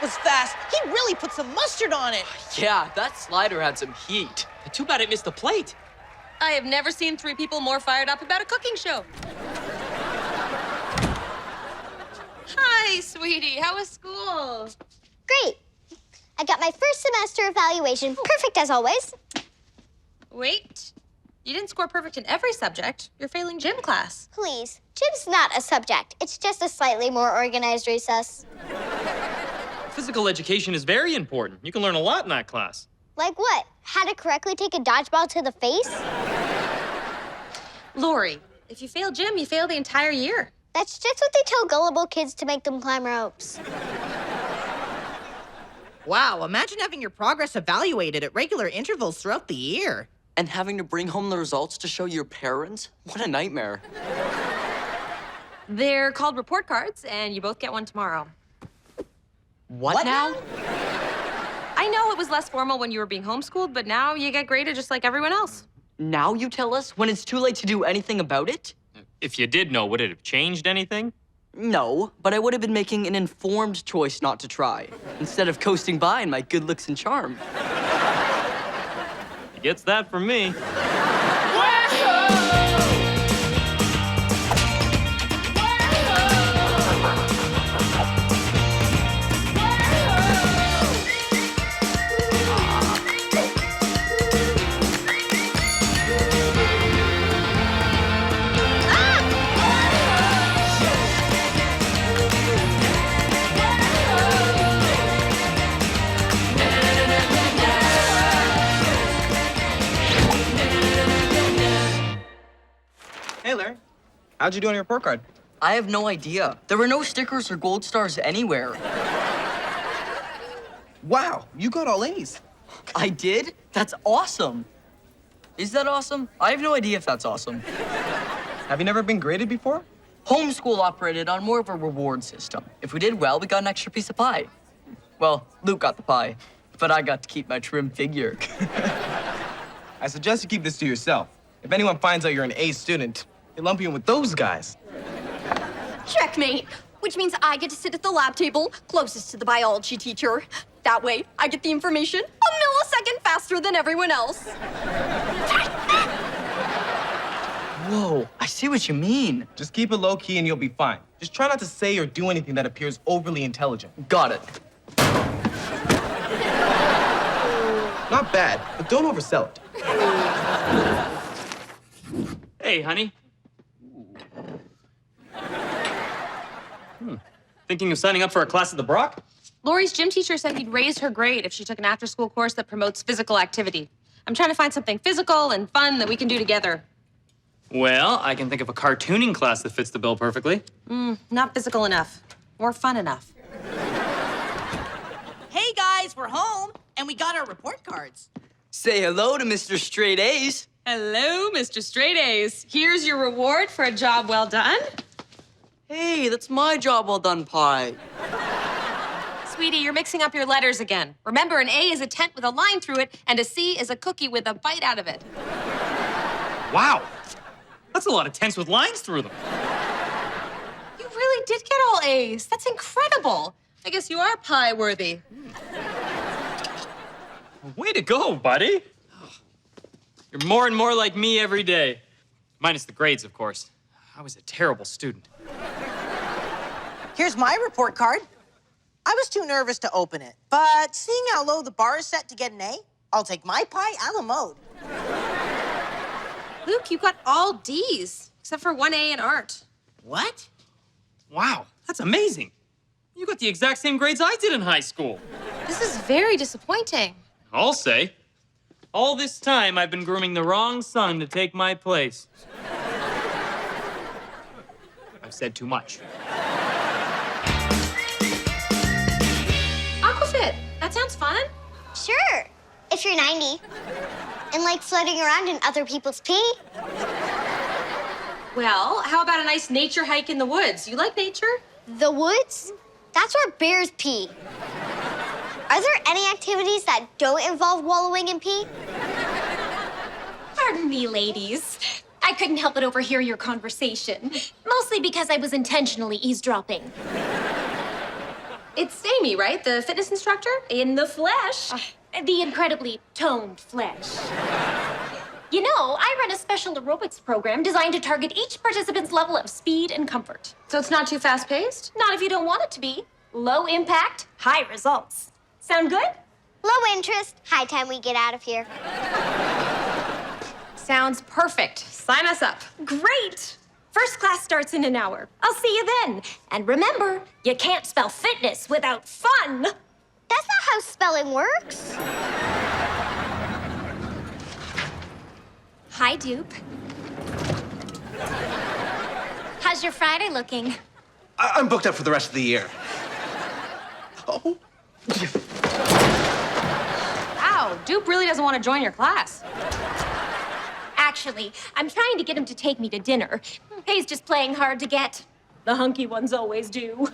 was fast. He really put some mustard on it. Yeah, that slider had some heat. Too bad it missed the plate. I have never seen three people more fired up about a cooking show. Hi, sweetie. How was school? Great. I got my first semester evaluation. Perfect as always. Wait. You didn't score perfect in every subject. You're failing gym class. Please. Gym's not a subject. It's just a slightly more organized recess. Physical education is very important. You can learn a lot in that class. Like what? How to correctly take a dodgeball to the face? Lori, if you fail gym, you fail the entire year. That's just what they tell gullible kids to make them climb ropes. Wow, imagine having your progress evaluated at regular intervals throughout the year. And having to bring home the results to show your parents? What a nightmare. They're called report cards, and you both get one tomorrow. What now? I know it was less formal when you were being homeschooled, but now you get graded just like everyone else. Now you tell us when it's too late to do anything about it? If you did know, would it have changed anything? No, but I would have been making an informed choice not to try, instead of coasting by in my good looks and charm. He gets that from me. Hey, Larry. How'd you do on your report card? I have no idea. There were no stickers or gold stars anywhere. Wow, you got all A's. I did? That's awesome. Is that awesome? I have no idea if that's awesome. Have you never been graded before? Homeschool operated on more of a reward system. If we did well, we got an extra piece of pie. Well, Luke got the pie, but I got to keep my trim figure. I suggest you keep this to yourself. If anyone finds out you're an A student, they lump you in with those guys. Checkmate, which means I get to sit at the lab table closest to the biology teacher. That way, I get the information a millisecond faster than everyone else. Whoa, I see what you mean. Just keep it low-key and you'll be fine. Just try not to say or do anything that appears overly intelligent. Got it. Not bad, but don't oversell it. Hey, honey. Thinking of signing up for a class at the Brock? Lori's gym teacher said he'd raise her grade if she took an after-school course that promotes physical activity. I'm trying to find something physical and fun that we can do together. Well, I can think of a cartooning class that fits the bill perfectly. Not physical enough. More fun enough. Hey, guys, we're home, and we got our report cards. Say hello to Mr. Straight A's. Hello, Mr. Straight A's. Here's your reward for a job well done. Hey, that's my job well done pie. Sweetie, you're mixing up your letters again. Remember, an A is a tent with a line through it, and a C is a cookie with a bite out of it. Wow. That's a lot of tents with lines through them. You really did get all A's. That's incredible. I guess you are pie-worthy. Way to go, buddy. You're more and more like me every day. Minus the grades, of course. I was a terrible student. Here's my report card. I was too nervous to open it, but seeing how low the bar is set to get an A, I'll take my pie a la mode. Luke, you got all D's, except for one A in art. What? Wow, that's amazing. You got the exact same grades I did in high school. This is very disappointing. I'll say. All this time, I've been grooming the wrong son to take my place. I've said too much. Aquafit, that sounds fun. Sure, if you're 90. And like floating around in other people's pee. Well, how about a nice nature hike in the woods? You like nature? The woods? That's where bears pee. Are there any activities that don't involve wallowing in pee? Pardon me, ladies. I couldn't help but overhear your conversation, mostly because I was intentionally eavesdropping. It's Amy, right? The fitness instructor? In the flesh. The incredibly toned flesh. You know, I run a special aerobics program designed to target each participant's level of speed and comfort. So it's not too fast-paced? Not if you don't want it to be. Low impact, high results. Sound good? Low interest, high time we get out of here. Sounds perfect. Sign us up. Great! First class starts in an hour. I'll see you then. And remember, you can't spell fitness without fun. That's not how spelling works. Hi, Dupe. How's your Friday looking? I'm booked up for the rest of the year. Oh. Ow, Dupe really doesn't want to join your class. Actually, I'm trying to get him to take me to dinner. He's just playing hard to get. The hunky ones always do.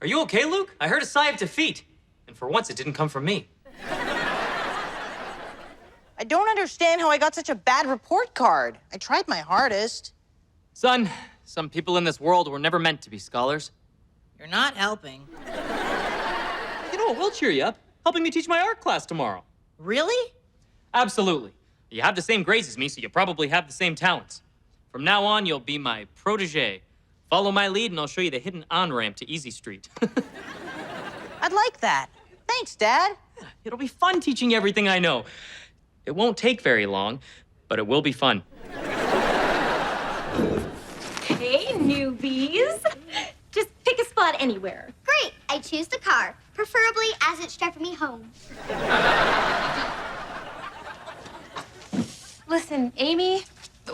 Are you okay, Luke? I heard a sigh of defeat. And for once, it didn't come from me. I don't understand how I got such a bad report card. I tried my hardest. Son, some people in this world were never meant to be scholars. You're not helping. You know what will cheer you up? Helping me teach my art class tomorrow. Really? Absolutely. You have the same grades as me, so you probably have the same talents. From now on, you'll be my protege. Follow my lead, and I'll show you the hidden on-ramp to Easy Street. I'd like that. Thanks, Dad. It'll be fun teaching you everything I know. It won't take very long, but it will be fun. Hey, newbies. Just pick a spot anywhere. Great, I choose the car, preferably as it's driving me home. Listen, Amy,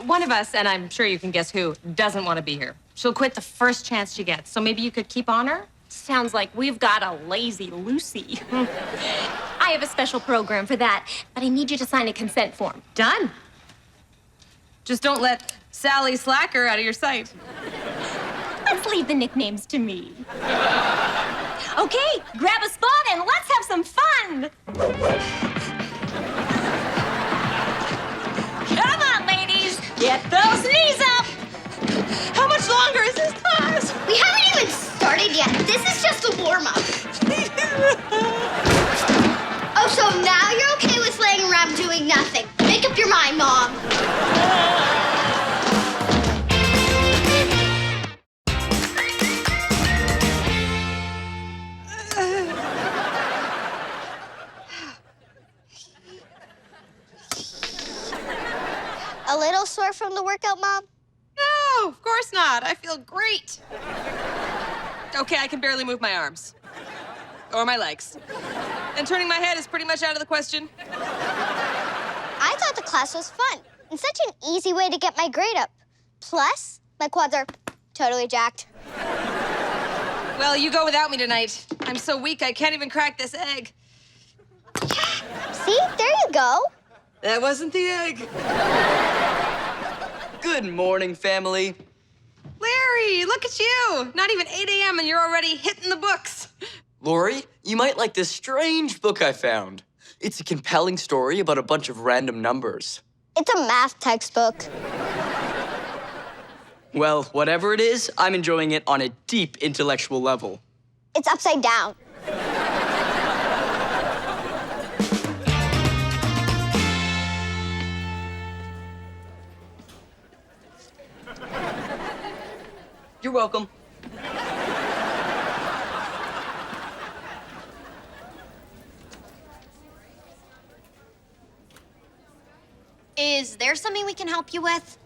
one of us, and I'm sure you can guess who, doesn't want to be here. She'll quit the first chance she gets, so maybe you could keep on her? Sounds like we've got a lazy Lucy. I have a special program for that, but I need you to sign a consent form. Done. Just don't let Sally Slacker out of your sight. Let's leave the nicknames to me. Okay, grab a spot and let's have some fun. Come on, ladies. Get those knees up. How much longer is this class? We haven't even started yet. This is just a warm-up. Oh, so now you're okay with laying around doing nothing. Make up your mind, Mom. A little sore from the workout, Mom? No, of course not. I feel great. Okay, I can barely move my arms. Or my legs. And turning my head is pretty much out of the question. I thought the class was fun and such an easy way to get my grade up. Plus, my quads are totally jacked. Well, you go without me tonight. I'm so weak I can't even crack this egg. See? There you go. That wasn't the egg. Good morning, family. Larry, look at you. Not even 8 a.m. and you're already hitting the books. Lori, you might like this strange book I found. It's a compelling story about a bunch of random numbers. It's a math textbook. Well, whatever it is, I'm enjoying it on a deep intellectual level. It's upside down. You're welcome. Is there something we can help you with?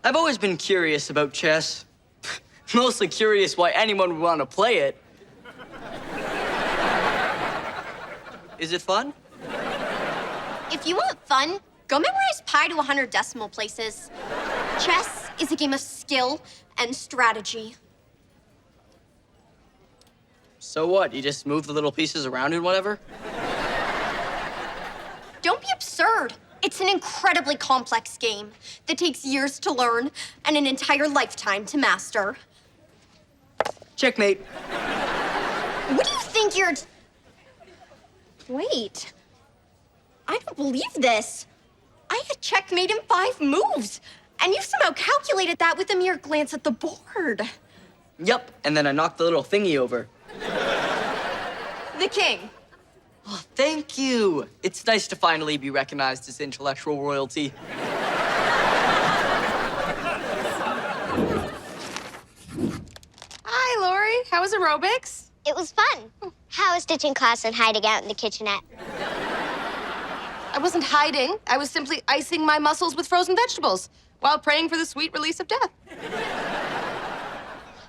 I've always been curious about chess. Mostly curious why anyone would want to play it. Is it fun? If you want fun, go memorize pi to 100 decimal places. Chess is a game of skill and strategy. So what? You just move the little pieces around and whatever? Don't be absurd. It's an incredibly complex game that takes years to learn and an entire lifetime to master. Checkmate. What do you think you're... Wait. I don't believe this. I had checkmate in 5 moves. And you somehow calculated that with a mere glance at the board. Yep, and then I knocked the little thingy over. The king. Oh, thank you. It's nice to finally be recognized as intellectual royalty. Hi, Lori. How was aerobics? It was fun. How was ditching class and hiding out in the kitchenette? I wasn't hiding. I was simply icing my muscles with frozen vegetables while praying for the sweet release of death.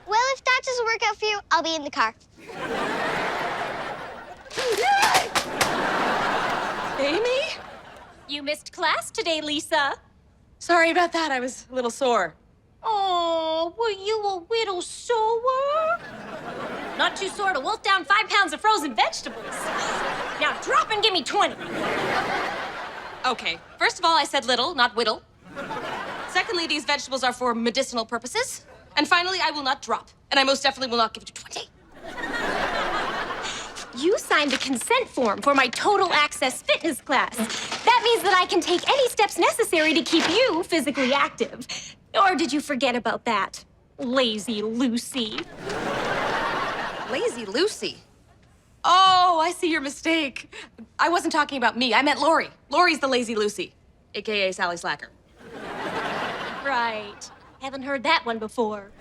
Well, if that doesn't work out for you, I'll be in the car. Amy? You missed class today, Lisa. Sorry about that. I was a little sore. Oh, were you a little sore? Not too sore to wolf down 5 pounds of frozen vegetables. Now drop and give me 20. Okay, first of all, I said little, not whittle. Secondly, these vegetables are for medicinal purposes. And finally, I will not drop. And I most definitely will not give you 20. You signed the consent form for my total access fitness class. That means that I can take any steps necessary to keep you physically active. Or did you forget about that, lazy Lucy? Lazy Lucy. Oh, I see your mistake. I wasn't talking about me. I meant Lori. Lori's the lazy Lucy, AKA Sally Slacker. Right. Haven't heard that one before.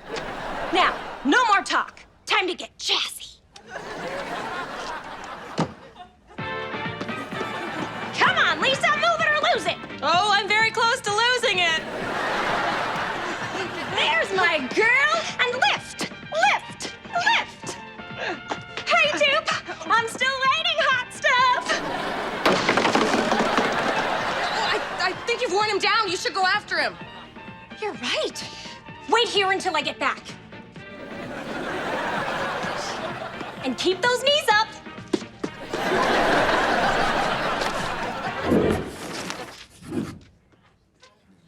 Now, no more talk. Time to get jazzy. Come on, Lisa, move it or lose it. Oh, I'm very close to losing it. There's my girl, and lift, lift, lift. Hey, Dupe, I'm still waiting, hot stuff. Oh, I think you've worn him down. You should go after him. You're right. Wait here until I get back. And keep those knees up.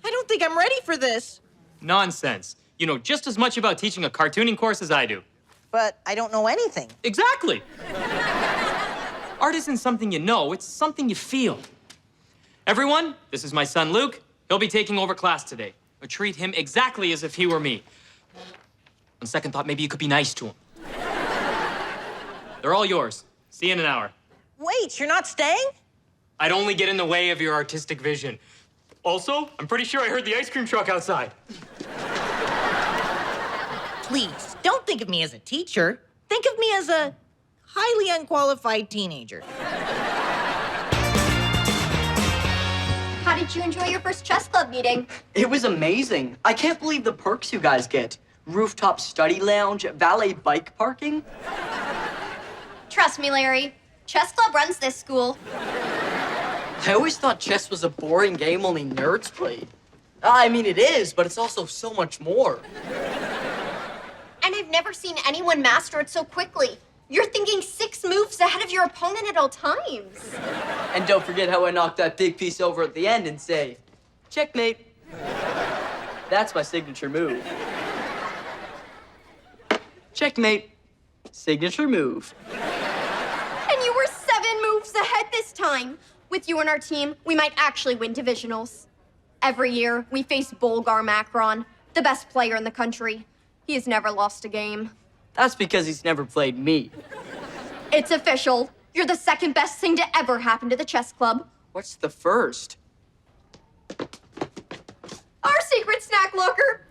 I don't think I'm ready for this. Nonsense. You know just as much about teaching a cartooning course as I do. But I don't know anything. Exactly. Art isn't something you know, it's something you feel. Everyone, this is my son Luke. He'll be taking over class today. But treat him exactly as if he were me. On second thought, maybe you could be nice to him. They're all yours. See you in an hour. Wait, you're not staying? I'd only get in the way of your artistic vision. Also, I'm pretty sure I heard the ice cream truck outside. Please, don't think of me as a teacher. Think of me as a highly unqualified teenager. How did you enjoy your first chess club meeting? It was amazing. I can't believe the perks you guys get. Rooftop study lounge, valet bike parking. Trust me, Larry. Chess club runs this school. I always thought chess was a boring game only nerds played. I mean, it is, but it's also so much more. And I've never seen anyone master it so quickly. You're thinking 6 moves ahead of your opponent at all times. And don't forget how I knocked that big piece over at the end and say, checkmate. That's my signature move. Checkmate. Signature move. And you were 7 moves ahead this time. With you on our team, we might actually win divisionals. Every year, we face Bolgar Macron, the best player in the country. He has never lost a game. That's because he's never played me. It's official. You're the second best thing to ever happen to the chess club. What's the first? Our secret snack locker.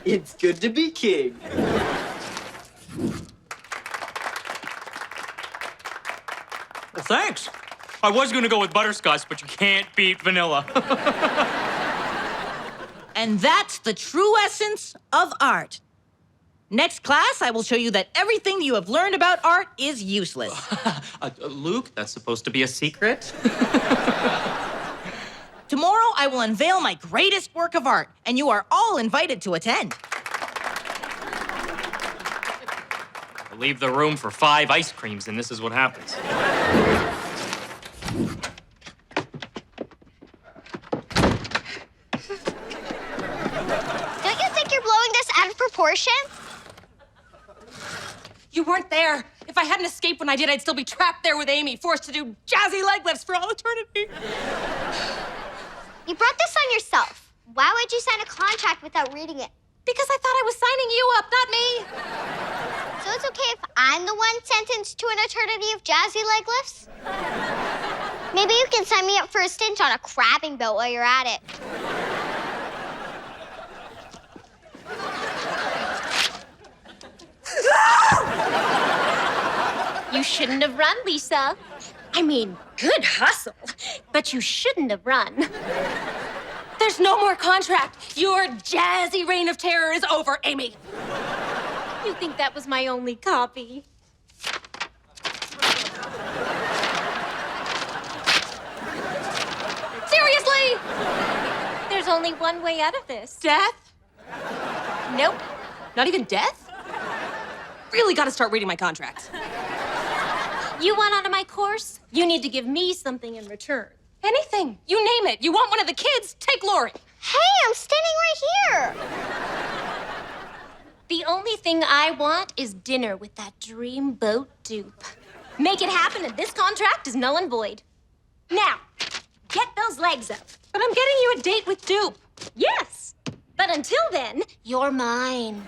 It's good to be king. Well, thanks. I was gonna go with butterscotch, but you can't beat vanilla. And that's the true essence of art. Next class, I will show you that everything you have learned about art is useless. Luke, that's supposed to be a secret? Tomorrow, I will unveil my greatest work of art, and you are all invited to attend. I leave the room for 5 ice creams, and this is what happens. Don't you think you're blowing this out of proportion? You weren't there. If If I hadn't escaped when I did, I'd still be trapped there with Amy, forced to do jazzy leg lifts for all eternity. You brought this on yourself. Why would you sign a contract without reading it? Because I thought I was signing you up, not me. So it's okay if I'm the one sentenced to an eternity of jazzy leg lifts? Maybe you can sign me up for a stint on a crabbing boat while you're at it. You shouldn't have run, Lisa. I mean, good hustle, but you shouldn't have run. There's no more contract. Your jazzy reign of terror is over, Amy. You think that was my only copy? Seriously? There's only one way out of this. Death? Nope. Not even death? Really gotta start reading my contract. You want out of my course? You need to give me something in return. Anything. You name it. You want one of the kids? Take Lori. Hey, I'm standing right here. The only thing I want is dinner with that dreamboat dupe. Make it happen, and this contract is null and void. Now, get those legs up. But I'm getting you a date with Dupe. Yes, but until then, you're mine.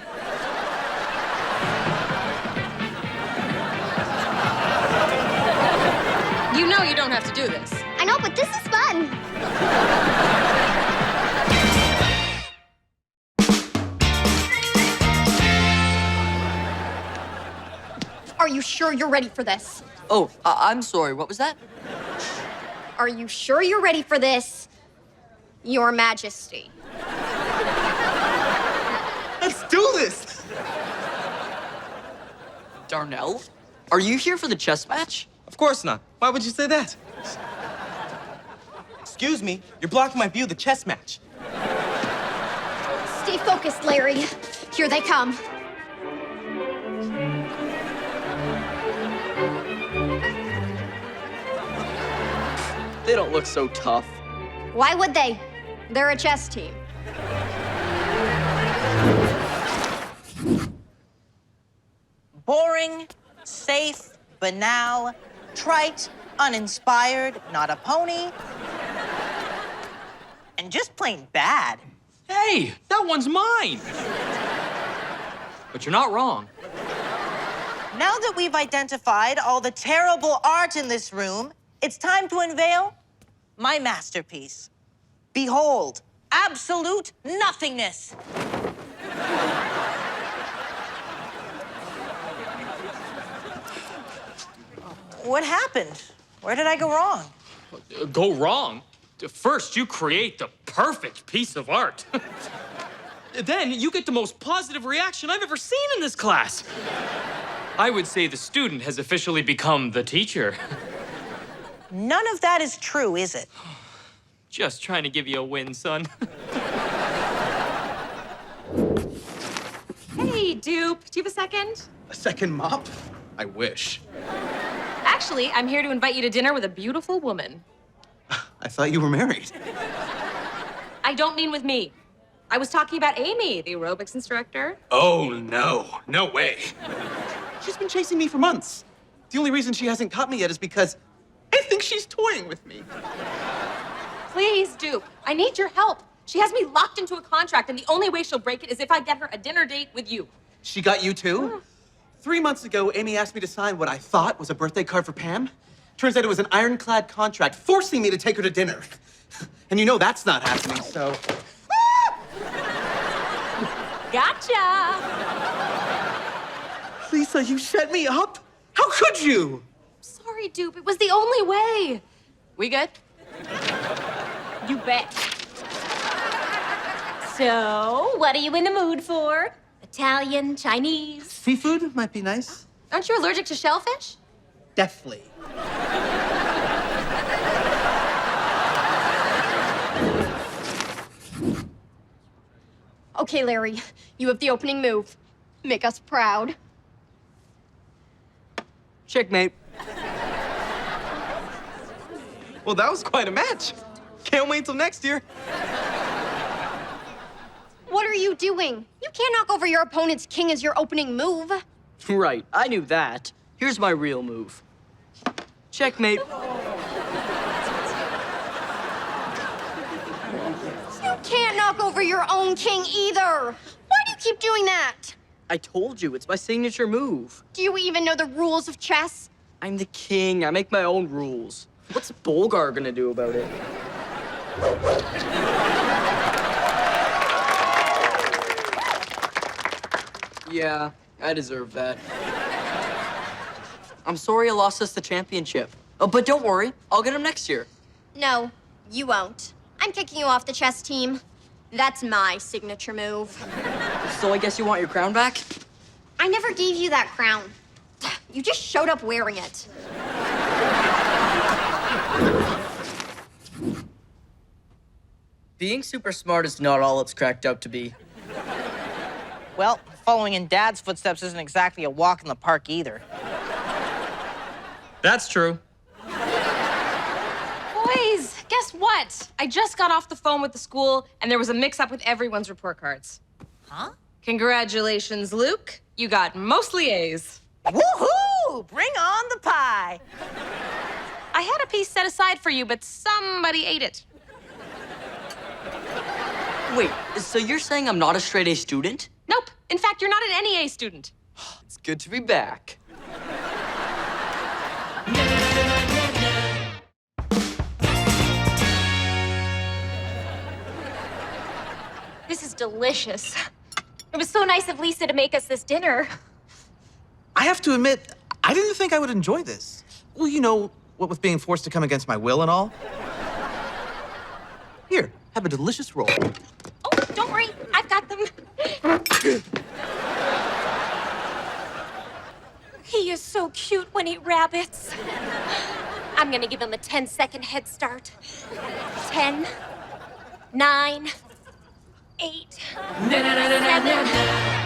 You know you don't have to do this. I know, but this is fun. Are you sure you're ready for this? Oh, I'm sorry. What was that? Are you sure you're ready for this, Your Majesty? Let's do this! Darnell? Are you here for the chess match? Of course not. Why would you say that? Excuse me, you're blocking my view of the chess match. Stay focused, Larry. Here they come. They don't look so tough. Why would they? They're a chess team. Boring, safe, banal, trite, uninspired, not a pony, and just plain bad. Hey, that one's mine. But you're not wrong. Now that we've identified all the terrible art in this room, it's time to unveil my masterpiece. Behold, absolute nothingness. What happened? Where did I go wrong? Go wrong? First, you create the perfect piece of art. Then you get the most positive reaction I've ever seen in this class. I would say the student has officially become the teacher. None of that is true, is it? Just trying to give you a win, son. Hey, Dupe. Do you have a second? A second mop? I wish. Actually, I'm here to invite you to dinner with a beautiful woman. I thought you were married. I don't mean with me. I was talking about Amy, the aerobics instructor. Oh, no. No way. She's been chasing me for months. The only reason she hasn't caught me yet is because I think she's toying with me. Please, Dupe. I need your help. She has me locked into a contract, and the only way she'll break it is if I get her a dinner date with you. She got you too? 3 months ago, Amy asked me to sign what I thought was a birthday card for Pam. Turns out it was an ironclad contract forcing me to take her to dinner. And you know that's not happening, so... Gotcha! Lisa, you set me up? How could you? Sorry, Dupe. It was the only way. We good? You bet. So, what are you in the mood for? Italian, Chinese? Seafood might be nice. Aren't you allergic to shellfish? Deathly. Okay, Larry, you have the opening move. Make us proud. Checkmate. Well, that was quite a match. Can't wait till next year. What are you doing? You can't knock over your opponent's king as your opening move. Right, I knew that. Here's my real move. Checkmate. You can't knock over your own king either. Why do you keep doing that? I told you, it's my signature move. Do you even know the rules of chess? I'm the king. I make my own rules. What's Bolgar gonna do about it? Yeah, I deserve that. I'm sorry I lost us the championship. Oh, but don't worry, I'll get him next year. No, you won't. I'm kicking you off the chess team. That's my signature move. So I guess you want your crown back? I never gave you that crown. You just showed up wearing it. Being super smart is not all it's cracked up to be. Well, following in Dad's footsteps isn't exactly a walk in the park either. That's true. Boys, guess what? I just got off the phone with the school, and there was a mix-up with everyone's report cards. Huh? Congratulations, Luke. You got mostly A's. Woohoo! Bring on the pie! I had a piece set aside for you, but somebody ate it. Wait, so you're saying I'm not a straight A student? Nope. In fact, you're not an NEA student. It's good to be back. This is delicious. It was so nice of Lisa to make us this dinner. I have to admit, I didn't think I would enjoy this. Well, you know, what with being forced to come against my will and all. Here, have a delicious roll. Oh, don't worry, I've got them. He is so cute when he rabbits. I'm gonna give him a 10-second head start. 10, 9, 8, 7.